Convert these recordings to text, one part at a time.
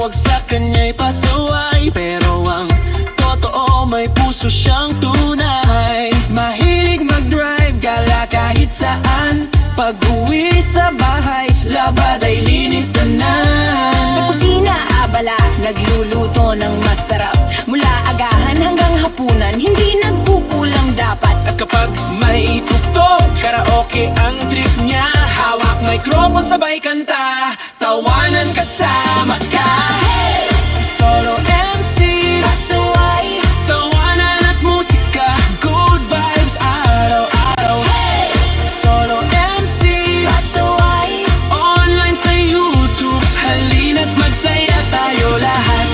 Huwag sa kanya'y pasaway, pero ang totoo may puso siyang tunay. Mahilig mag-drive, gala kahit saan. Pag-uwi sa bahay, labad ay linis na. Sa kusina, abala, nagluluto ng masarap. Mula agahan hanggang hapunan, hindi nagkukulang dapat. At kapag may tugtog, karaoke ang trip niya. Hawak microphone, sabay kanta, tawanan kasama ka. Hey! Solo MC, Pasaway, tawanan at musika, good vibes araw-araw. hey! Solo MC, Pasaway, online sa YouTube, halina't magsaya tayo lahat.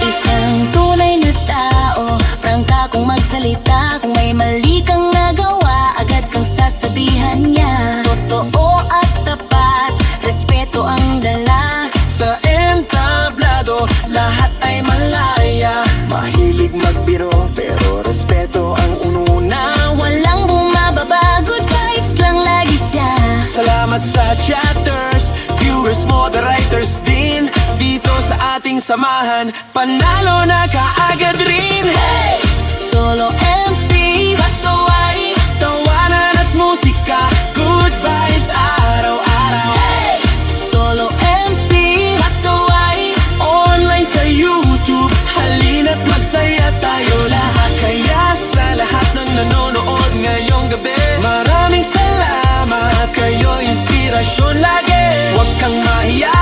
isang tunay na tao, prangka kung magsalita. Kung may mali kang nagawa, agad kang sasabihan niya. Totoo at tapat, respeto ang dala. Sa entablado, lahat ay malaya. Mahilig magbiro, pero respeto ang ununa. Walang bumababa, good vibes lang lagi siya. Salamat sa chatters, viewers, moderators din. Dito sa ating samahan, panalo na kaagad rin. Hey! Solo MC, pasaway, Tawanan at musika, good vibes araw-araw. hey! Solo MC, pasaway, Online sa YouTube, halina't magsaya tayo lahat. Kaya sa lahat ng nanonood ngayong gabi, maraming salamat, kayo inspirasyon lagi. Huwag kang mahiya,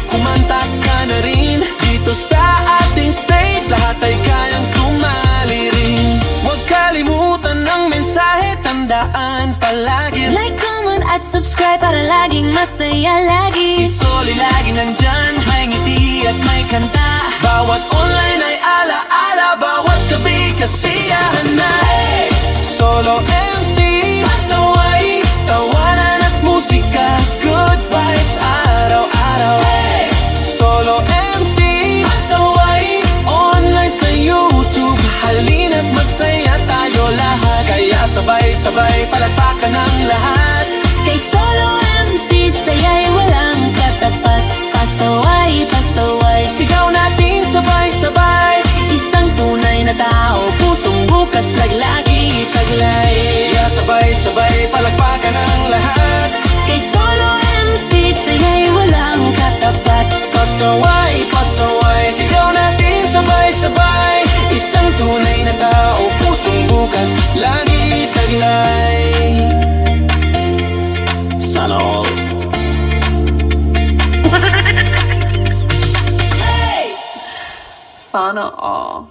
kumanta ka na rin. Dito sa ating stage, lahat ay kayang sumali rin. Huwag kalimutan ng mensahe, tandaan palagi. like, comment at subscribe para laging masaya lagi. Si Soli lagi nandyan, may ngiti at may kanta. Bawat online ay ala-ala, bawat gabi kasiyahan na. Hey! Solo MC, pasaway, tawanan at musika, good vibes araw-araw. Hey! Solo MC, pasaway, online sa YouTube, halina't magsaya tayo lahat. Kaya sabay-sabay palakpakan ng lahat. Kay Solo MC, saya'y walang katapat. Pasaway, pasaway, Sigaw natin sabay-sabay, isang tunay na tao, pusong bukas laglagi taglay. kaya sabay-sabay palakpakan ng lahat. Kay Solo MC, saya'y walang katapat. Pasaway, pasaway, sigaw natin sabay-sabay, isang tunay na tao, pusong bukas, lagi taglay. Sana all. Sana all.